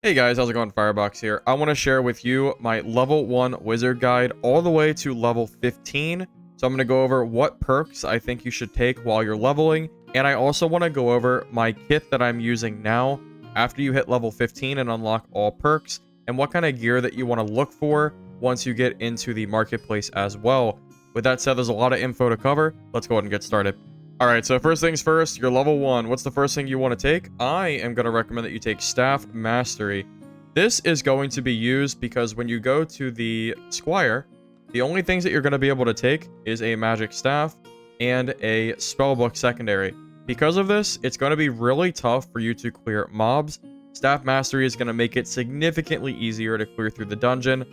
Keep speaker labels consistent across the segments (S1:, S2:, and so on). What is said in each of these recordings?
S1: Hey guys, how's it going? Firebox here. I want to share with you my level 1 wizard guide all the way to level 15. So I'm going to go over what perks I think you should take while you're leveling. And I also want to go over my kit that I'm using now after you hit level 15 and unlock all perks, and what kind of gear that you want to look for once you get into the marketplace as well. With that said, there's a lot of info to cover. Let's go ahead and get started. Alright, so first things first, you're level 1. What's the first thing you want to take? I am going to recommend that you take Staff Mastery. This is going to be used because when you go to the Squire, the only things that you're going to be able to take is a Magic Staff and a Spellbook Secondary. Because of this, it's going to be really tough for you to clear mobs. Staff Mastery is going to make it significantly easier to clear through the dungeon.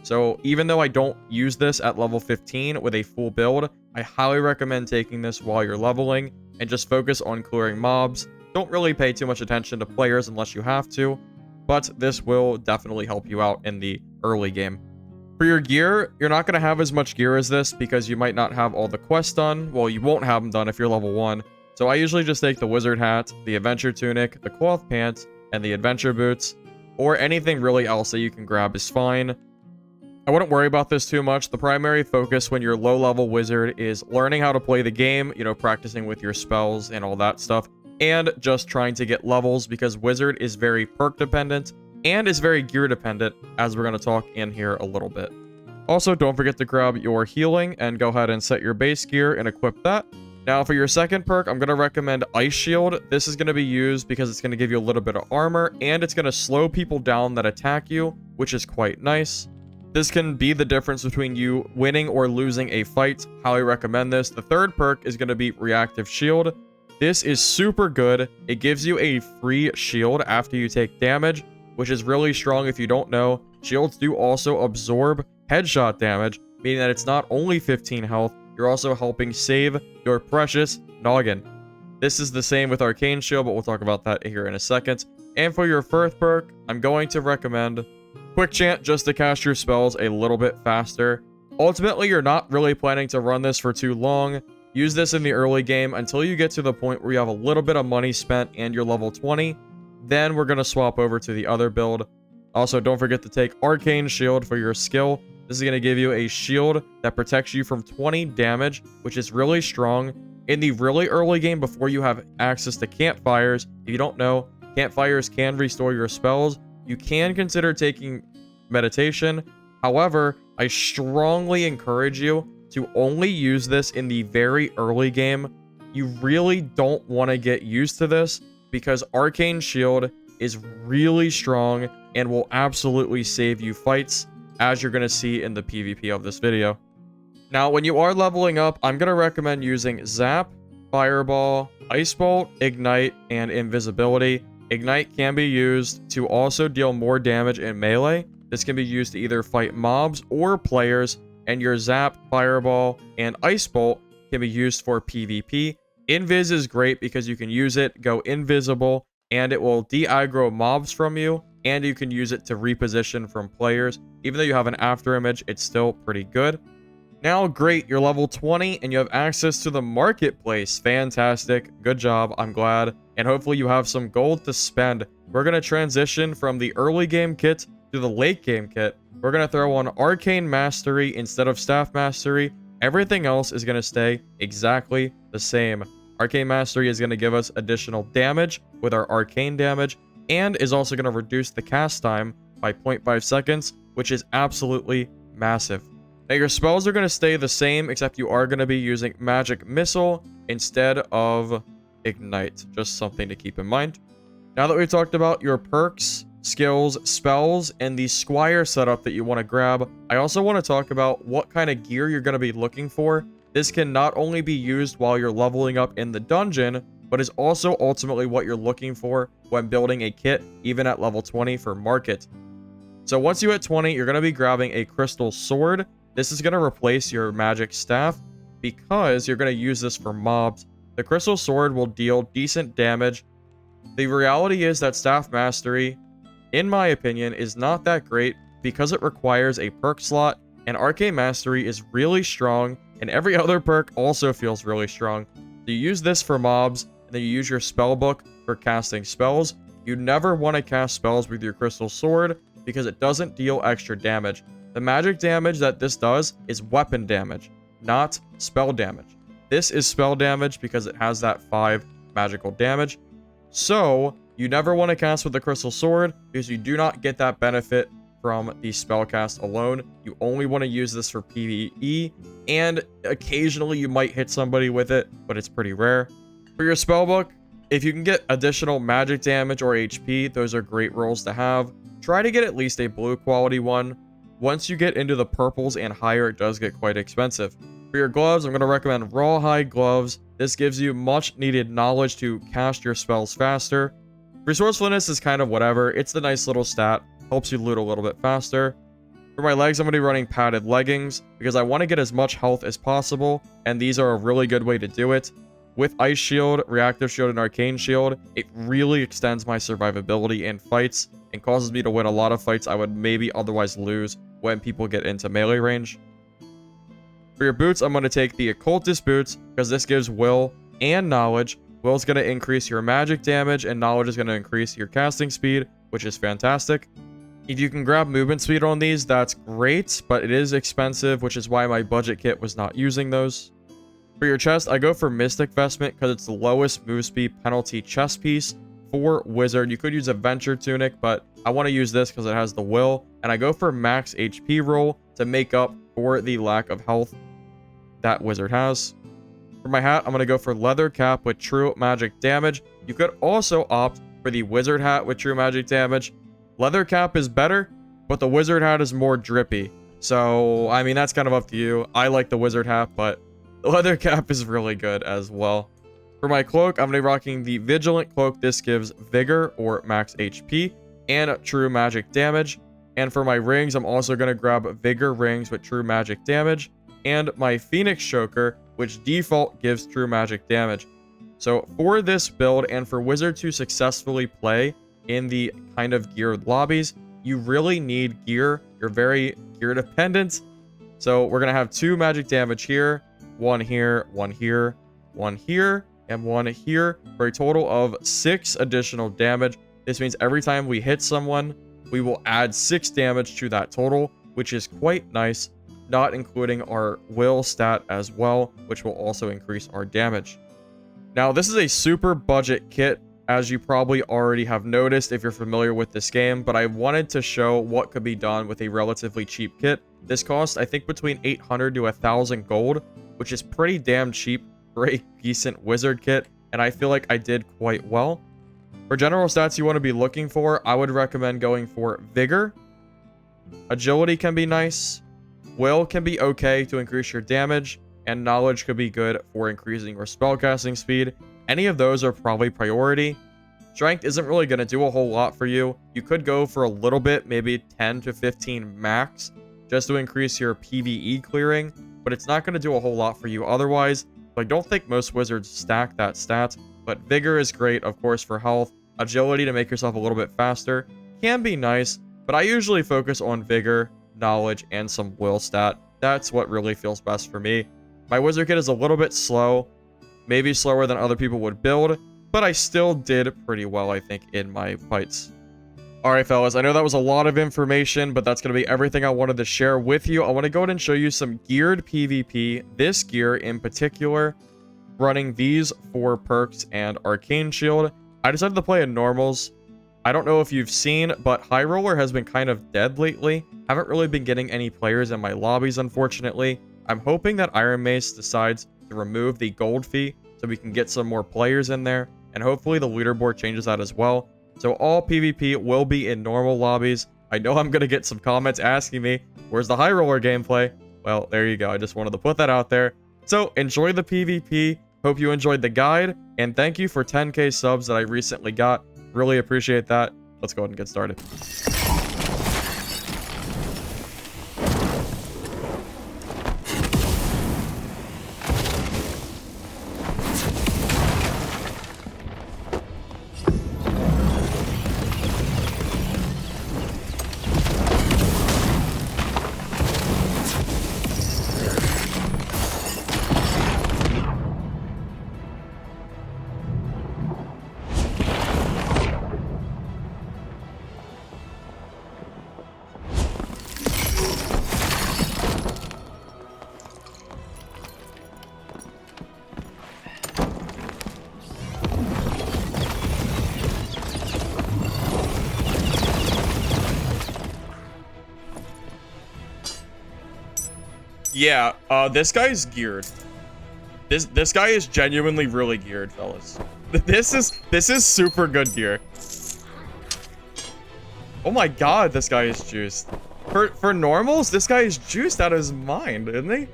S1: So even though I don't use this at level 15 with a full build, I highly recommend taking this while you're leveling and just focus on clearing mobs. Don't really pay too much attention to players unless you have to, but this will definitely help you out in the early game. For your gear, you're not going to have as much gear as this because you might not have all the quests done. Well, you won't have them done if you're level 1. So I usually just take the wizard hat, the adventure tunic, the cloth pants, and the adventure boots, or anything really else that you can grab is fine. I wouldn't worry about this too much. The primary focus when you're low-level wizard is learning how to play the game, practicing with your spells and all that stuff, and just trying to get levels because wizard is very perk dependent and is very gear dependent, as we're going to talk in here a little bit. Also, don't forget to grab your healing and go ahead and set your base gear and equip that. Now, for your second perk, I'm going to recommend Ice Shield. This is going to be used because it's going to give you a little bit of armor, and it's going to slow people down that attack you, which is quite nice. This can be the difference between you winning or losing a fight. Highly recommend this. The third perk is going to be Reactive Shield. This is super good. It gives you a free shield after you take damage, which is really strong if you don't know. Shields do also absorb headshot damage, meaning that it's not only 15 health, you're also helping save your precious noggin. This is the same with Arcane Shield, but we'll talk about that here in a second. And for your fourth perk, I'm going to recommend Quick Chant just to cast your spells a little bit faster. Ultimately, you're not really planning to run this for too long. Use this in the early game until you get to the point where you have a little bit of money spent and you're level 20. Then we're going to swap over to the other build. Also, don't forget to take Arcane Shield for your skill. This is going to give you a shield that protects you from 20 damage, which is really strong. In the really early game, before you have access to campfires, if you don't know, campfires can restore your spells. You can consider taking meditation. However, I strongly encourage you to only use this in the very early game. You really don't want to get used to this because Arcane Shield is really strong and will absolutely save you fights, as you're going to see in the PvP of this video. Now, when you are leveling up, I'm going to recommend using Zap, Fireball, Ice Bolt, Ignite, and Invisibility. Ignite can be used to also deal more damage in melee. This can be used to either fight mobs or players, and your Zap, Fireball, and Ice Bolt can be used for PvP. Invis is great because you can use it, go invisible, and it will de-aggro mobs from you, and you can use it to reposition from players. Even though you have an after image, it's still pretty good. Now, great, you're level 20 and you have access to the marketplace. Fantastic. Good job. I'm glad. And hopefully you have some gold to spend. We're going to transition from the early game kit to the late game kit. We're going to throw on Arcane Mastery instead of Staff Mastery. Everything else is going to stay exactly the same. Arcane Mastery is going to give us additional damage with our arcane damage, and is also going to reduce the cast time by 0.5 seconds, which is absolutely massive. Now, your spells are going to stay the same, except you are going to be using Magic Missile instead of Ignite. Just something to keep in mind. Now that we've talked about your perks, skills, spells, and the Squire setup that you want to grab, I also want to talk about what kind of gear you're going to be looking for. This can not only be used while you're leveling up in the dungeon, but is also ultimately what you're looking for when building a kit, even at level 20 for market. So once you hit 20, you're going to be grabbing a Crystal Sword. This is going to replace your Magic Staff because you're going to use this for mobs. The Crystal Sword will deal decent damage. The reality is that Staff Mastery, in my opinion, is not that great because it requires a perk slot, and Arcane Mastery is really strong, and every other perk also feels really strong. So you use this for mobs, and then you use your spell book for casting spells. you never want to cast spells with your crystal sword because it doesn't deal extra damage. The magic damage that this does is weapon damage, not spell damage. This is spell damage because it has that 5 magical damage. So you never want to cast with the crystal sword because you do not get that benefit from the spell cast alone. You only want to use this for PvE, and occasionally you might hit somebody with it, but it's pretty rare. For your spellbook, if you can get additional magic damage or HP, those are great rolls to have. Try to get at least a blue quality one. Once you get into the purples and higher, it does get quite expensive. For your gloves, I'm going to recommend Rawhide gloves. This gives you much needed knowledge to cast your spells faster. Resourcefulness is kind of whatever. It's the nice little stat. Helps you loot a little bit faster. For my legs, I'm going to be running padded leggings because I want to get as much health as possible, and these are a really good way to do it. With Ice Shield, Reactive Shield, and Arcane Shield, it really extends my survivability in fights and causes me to win a lot of fights I would maybe otherwise lose when people get into melee range. For your boots, I'm going to take the Occultist boots because this gives will and knowledge. Will is going to increase your magic damage, and knowledge is going to increase your casting speed, which is fantastic. If you can grab movement speed on these, that's great, but it is expensive, which is why my budget kit was not using those. For your chest, I go for Mystic Vestment because it's the lowest move speed penalty chest piece for Wizard. You could use a Venture Tunic, but I want to use this because it has the will, and I go for max HP roll to make up for the lack of health that Wizard has. For my hat, I'm going to go for Leather Cap with True Magic Damage. You could also opt for the Wizard Hat with True Magic Damage. Leather Cap is better, but the Wizard Hat is more drippy. So, I mean, that's kind of up to you. I like the Wizard Hat, but the Leather Cap is really good as well. For my cloak, I'm going to be rocking the Vigilant Cloak. This gives Vigor or max HP and True Magic Damage. And for my rings, I'm also going to grab Vigor rings with True Magic Damage and my Phoenix Choker, which default gives True Magic Damage. So for this build and for Wizard to successfully play in the kind of geared lobbies, you really need gear. You're very gear dependent. So we're going to have 2 magic damage here, 1 here, 1 here, 1 here, and 1 here, for a total of 6 additional damage. This means every time we hit someone, we will add 6 damage to that total, which is quite nice, not including our will stat as well, which will also increase our damage. Now, this is a super budget kit, as you probably already have noticed if you're familiar with this game, but I wanted to show what could be done with a relatively cheap kit. This costs, I think, between 800 to 1,000 gold, which is pretty damn cheap for a decent Wizard kit, and I feel like I did quite well. For general stats you want to be looking for, I would recommend going for Vigor. Agility can be nice. Will can be okay to increase your damage, and Knowledge could be good for increasing your spellcasting speed. Any of those are probably priority. Strength isn't really going to do a whole lot for you. You could go for a little bit, maybe 10 to 15 max, just to increase your PvE clearing, but it's not going to do a whole lot for you otherwise. I don't think most wizards stack that stat, but Vigor is great, of course, for health. Agility to make yourself a little bit faster can be nice, but I usually focus on Vigor, Knowledge, and some will stat. That's what really feels best for me. My Wizard kit is a little bit slow, maybe slower than other people would build, but I still did pretty well, I think, in my fights. Alright, fellas, I know that was a lot of information, but that's going to be everything I wanted to share with you. I want to go ahead and show you some geared PvP, this gear in particular, running these 4 perks and Arcane Shield. I decided to play in normals. I don't know if you've seen, but High Roller has been kind of dead lately. Haven't really been getting any players in my lobbies, unfortunately. I'm hoping that Iron Mace decides to remove the gold fee so we can get some more players in there, and hopefully the leaderboard changes that as well. So all PvP will be in normal lobbies. I know I'm going to get some comments asking me, where's the High Roller gameplay? Well, there you go. I just wanted to put that out there. So enjoy the PvP. Hope you enjoyed the guide, and thank you for 10k subs that I recently got. Really appreciate that. Let's go ahead and get started. Yeah, this guy's geared. This guy is genuinely really geared, fellas. This is super good gear. Oh my god, this guy is juiced. For normals, this guy is juiced out of his mind, isn't he?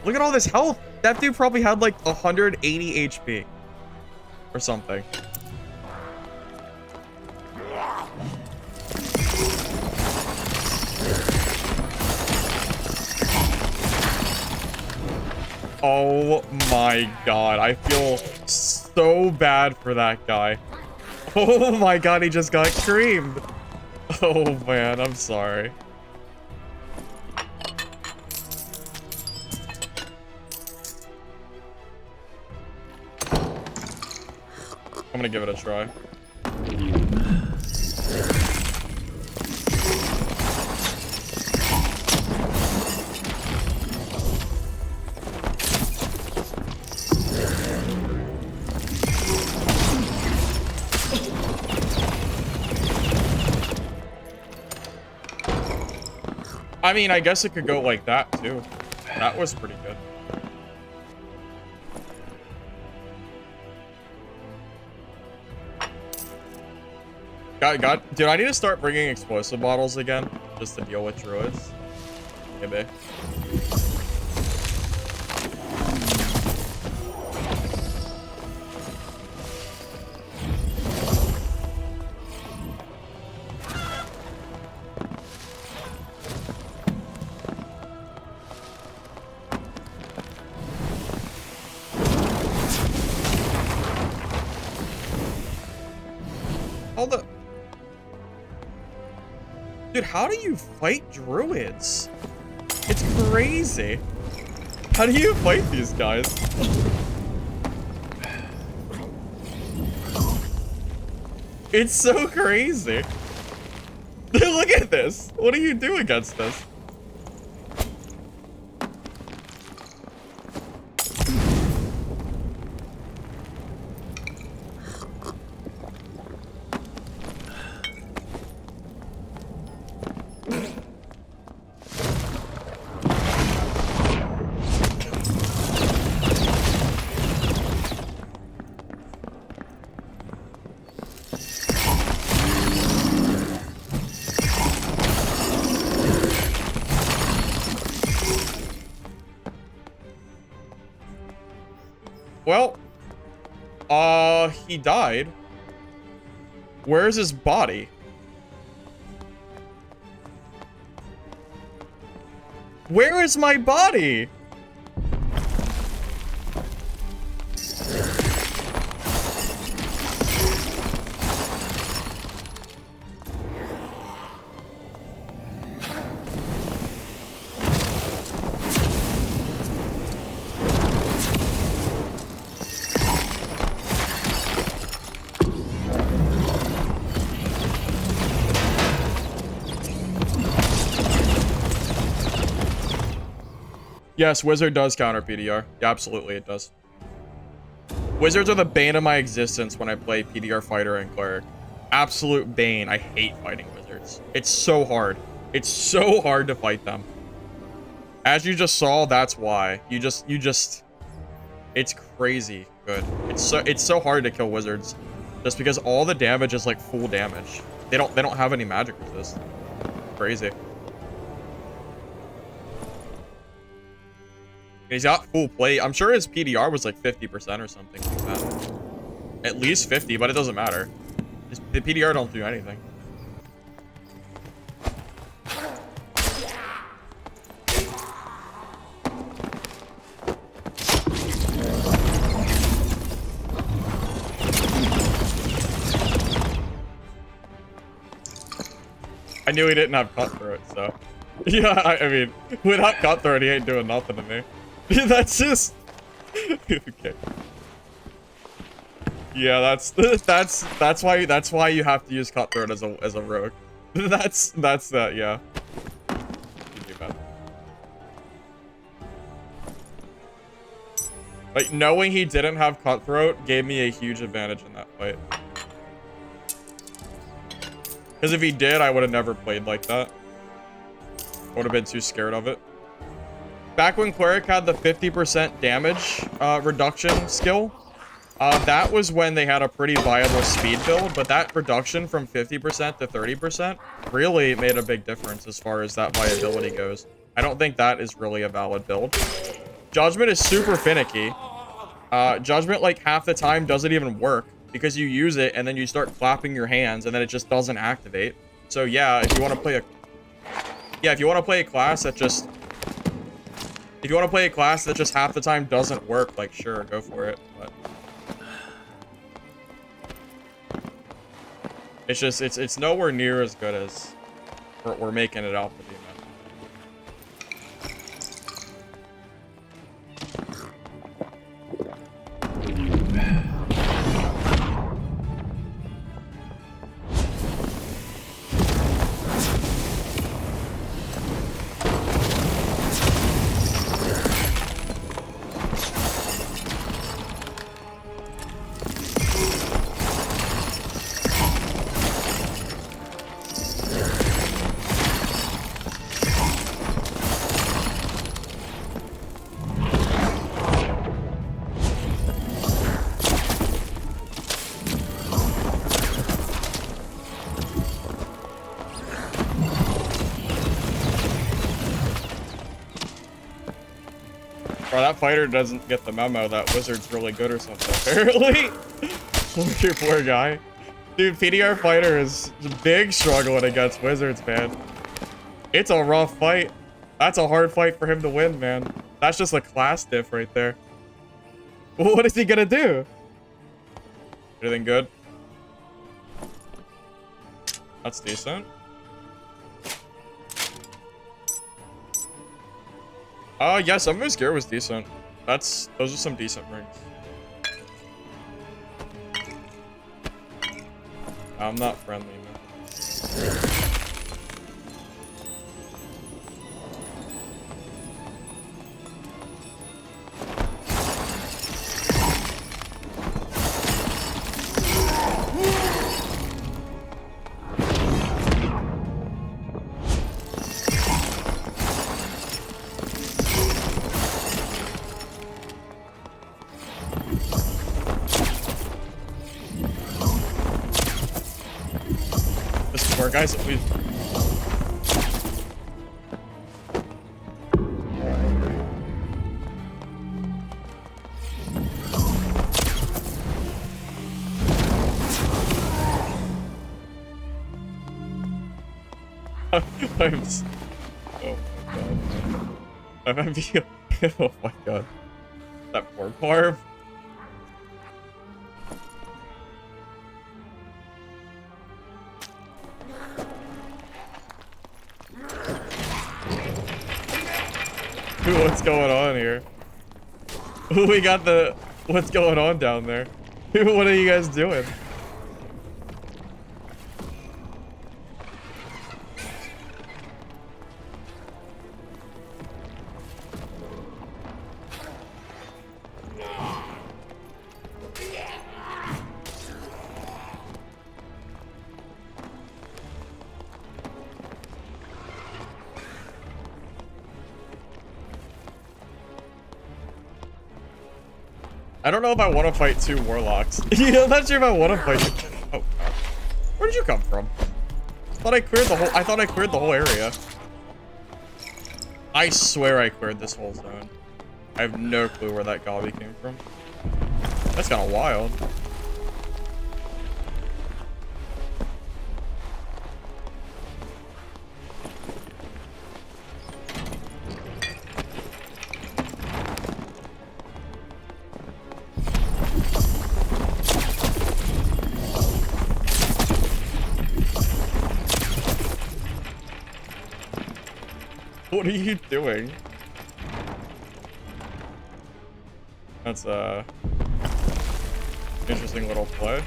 S1: Look at all this health. That dude probably had like 180 HP or something. Oh my god, I feel so bad for that guy. Oh my god, he just got creamed. Oh man, I'm sorry. I'm gonna give it a try. I mean, I guess it could go like that too. That was pretty good. Dude, I need to start bringing explosive bottles again, just to deal with druids. Maybe. Hold up. Dude, how do you fight druids? It's crazy. How do you fight these guys? It's so crazy. Look at this. What do you do against this? Well, he died. Where's his body? Where is my body? Yes, Wizard does counter PDR. Yeah, absolutely it does. Wizards are the bane of my existence when I play PDR Fighter and Cleric. Absolute bane. I hate fighting Wizards. It's so hard. It's so hard to fight them. As you just saw, that's why. It's crazy good. It's so hard to kill Wizards. Just because all the damage is like full damage. They don't have any magic resist. Crazy. He's got full plate. I'm sure his PDR was like 50% or something like that. At least 50, but it doesn't matter. The PDR don't do anything. I knew he didn't have Cutthroat, so. Yeah, I mean, without Cutthroat, he ain't doing nothing to me. That's just okay. Yeah, that's why you have to use Cutthroat as a rogue. that's that, yeah. Like knowing he didn't have Cutthroat gave me a huge advantage in that fight. Because if he did, I would have never played like that. I would have been too scared of it. back when Cleric had the 50% damage reduction skill, that was when they had a pretty viable speed build, but that reduction from 50% to 30% really made a big difference as far as that viability goes. I don't think that is really a valid build. Judgment is super finicky. Judgment, like, half the time doesn't even work because you use it and then you start clapping your hands and then it just doesn't activate. So yeah, if you want to play a... Yeah, if you want to play a class that just... If you want to play a class that just half the time doesn't work, like, sure, go for it, but... It's just, it's nowhere near as good as we're making it out to be, man. Bro, that fighter doesn't get the memo that wizard's really good or something, apparently. Your poor guy. Dude, PDR fighter is big struggling against wizards, man. It's a rough fight. That's a hard fight for him to win, man. That's just a class diff right there. What is he gonna do? Anything good? That's decent. Yeah, some of his gear was decent. Those are some decent rings. I'm not friendly, man. Guys, we... I'm so... Oh my god. I'm MV... Oh my god. That poor Parv. What's going on here? We got the... What's going on down there? What are you guys doing? I don't know if I want to fight 2 warlocks. Yeah, I'm not sure if I want to fight. Oh god. Where did you come from? I thought I cleared the whole area. I swear I cleared this whole zone. I have no clue where that gobby came from. That's kind of wild. What are you doing? That's a interesting little play.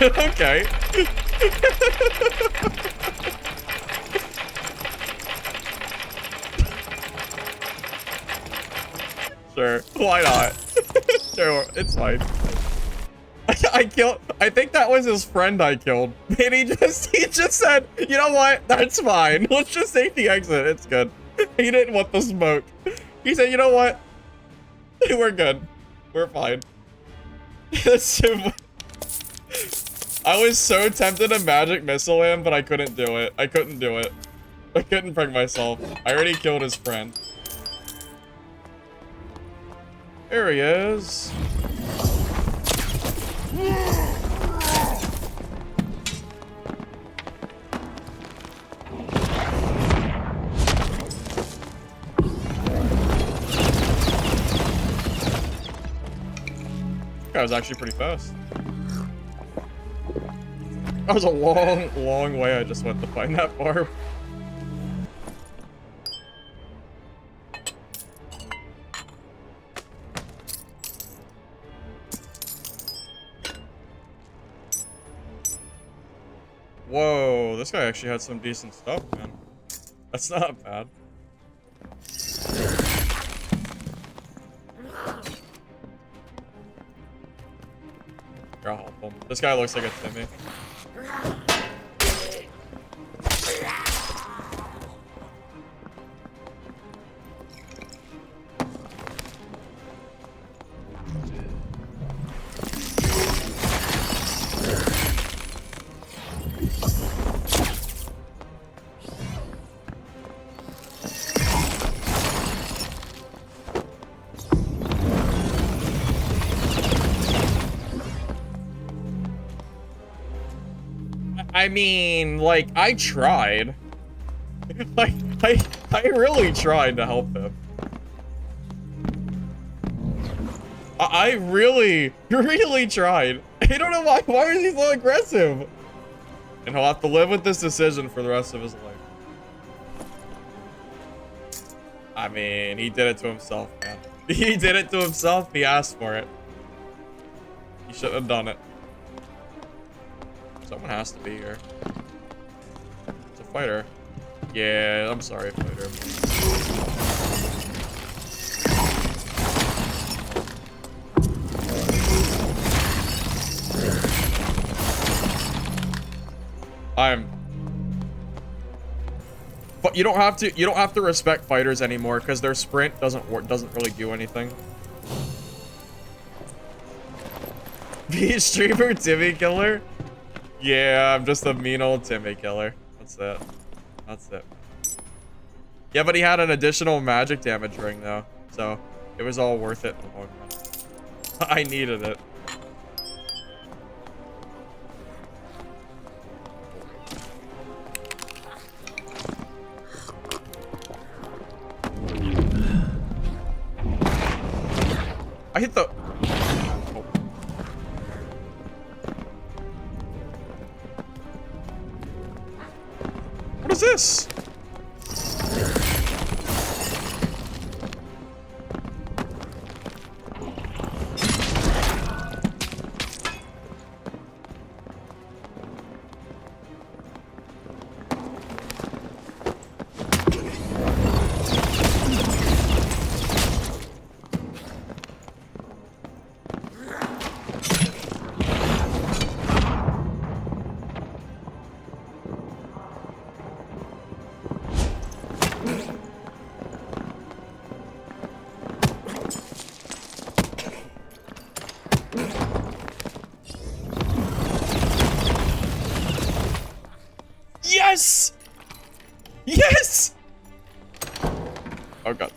S1: Okay. Sure. Why not? Sure, it's fine. I think that was his friend I killed. And he just said, you know what? That's fine. Let's just take the exit. It's good. He didn't want the smoke. He said, you know what? We're good. We're fine. I was so tempted to magic missile him, but I couldn't do it. I couldn't do it. I couldn't bring myself. I already killed his friend. There he is. That was actually pretty fast. That was a long, long way I just went to find that barb. Whoa, this guy actually had some decent stuff, man. That's not bad. Here, I'll help him. This guy looks like a Timmy. I mean, like, I tried. Like, I really tried to help him. I really tried. I don't know why is he so aggressive? And he'll have to live with this decision for the rest of his life. I mean, he did it to himself, man. He did it to himself. He asked for it. He shouldn't have done it. Someone has to be here. It's a fighter. Yeah, I'm sorry, fighter. But you don't have to respect fighters anymore because their sprint doesn't really do anything. Be streamer Timmy killer? Yeah, I'm just a mean old Timmy killer. That's it. That's it. Yeah, but he had an additional magic damage ring though, so it was all worth it in the long run. I needed it. I hit the... Oh. What is this? Yes! Yes! Oh god.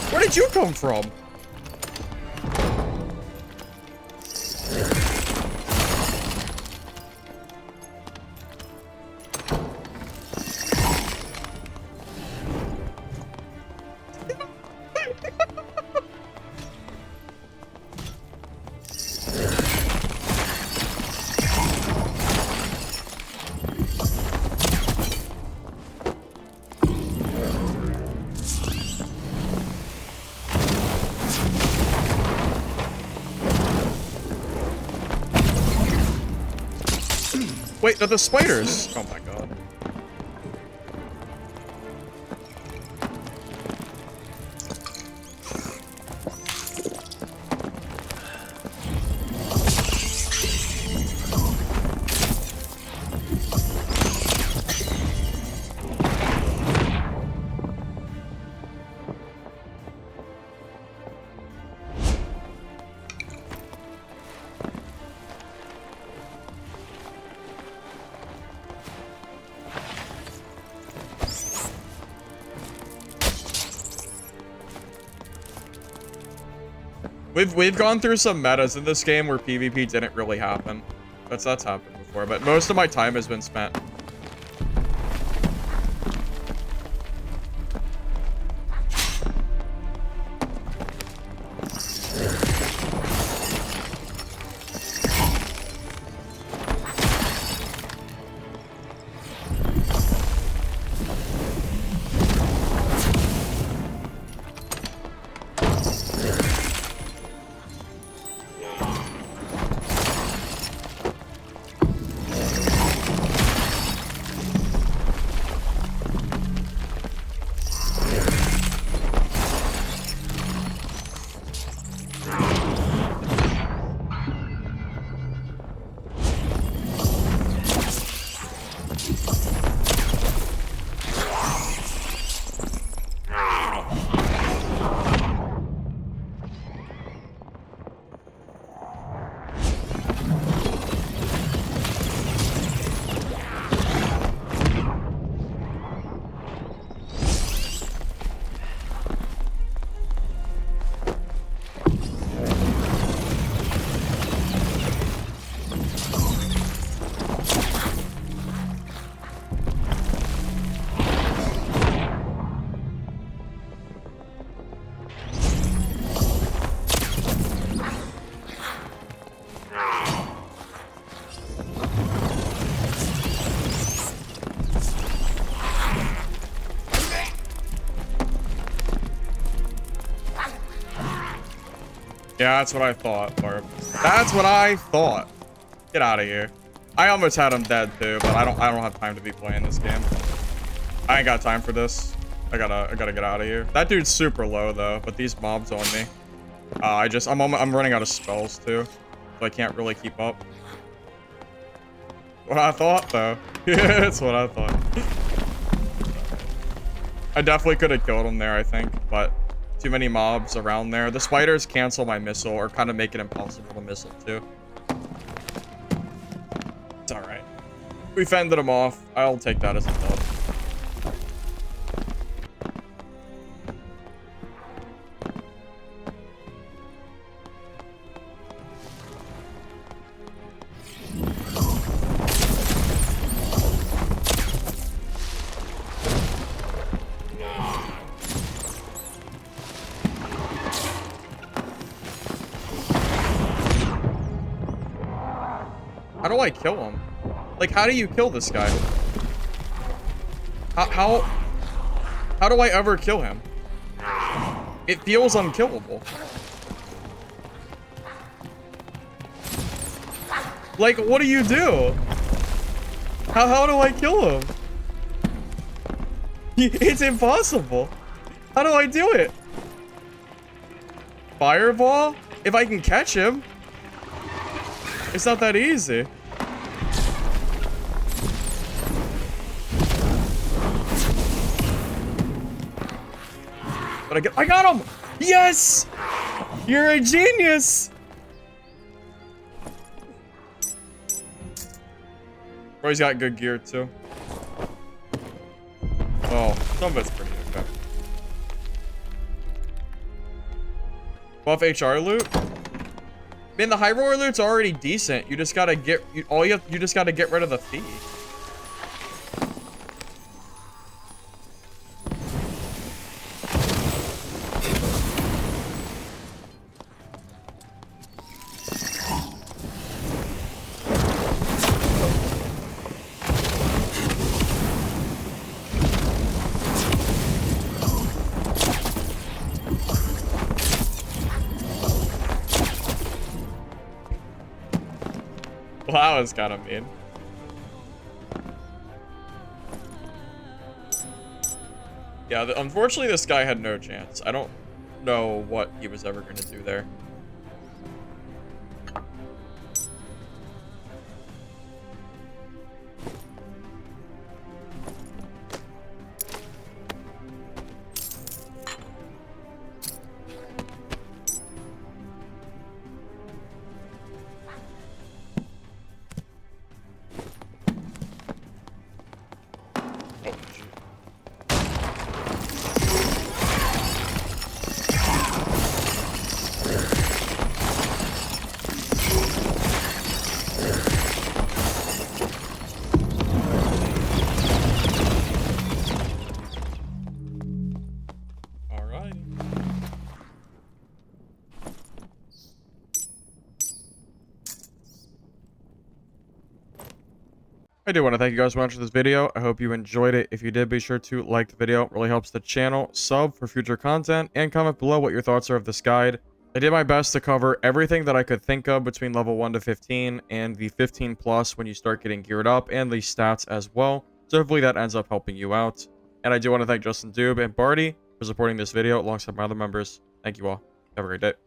S1: Where did you come from? Wait, they're the spiders. Oh my god. We've gone through some metas in this game where PvP didn't really happen. That's happened before, but most of my time has been spent. Yeah, that's what I thought, Barb. That's what I thought. Get out of here. I almost had him dead too, but I don't have time to be playing this game. I ain't got time for this. I gotta get out of here. That dude's super low though, but these mobs on me. I'm running out of spells too, so I can't really keep up. What I thought though. Yeah, that's what I thought. I definitely could have killed him there, I think, but too many mobs around there. The spiders cancel my missile or kind of make it impossible to missile too. It's all right. We fended them off. I'll take that as a dub. How do I kill him? Like, how do you kill this guy? How do I ever kill him? It feels unkillable. Like, what do you do? How do I kill him? It's impossible. How do I do it? Fireball? If I can catch him. It's not that easy. But I got him! Yes! You're a genius! Bro, he's got good gear too. Oh, some of it's pretty okay. Buff HR loot? Man, the high roller loot's already decent. You just gotta get you just gotta get rid of the fee. Well, that was kind of mean. Yeah, unfortunately, this guy had no chance. I don't know what he was ever going to do there. I do want to thank you guys for watching this video. I hope you enjoyed it. If you did, be sure to like the video. It really helps the channel. Sub for future content and comment below what your thoughts are of this guide. I did my best to cover everything that I could think of between level 1 to 15 and the 15 plus when you start getting geared up, and the stats as well. So hopefully that ends up helping you out. And I do want to thank Justin Doob and Barty for supporting this video alongside my other members. Thank you all. Have a great day.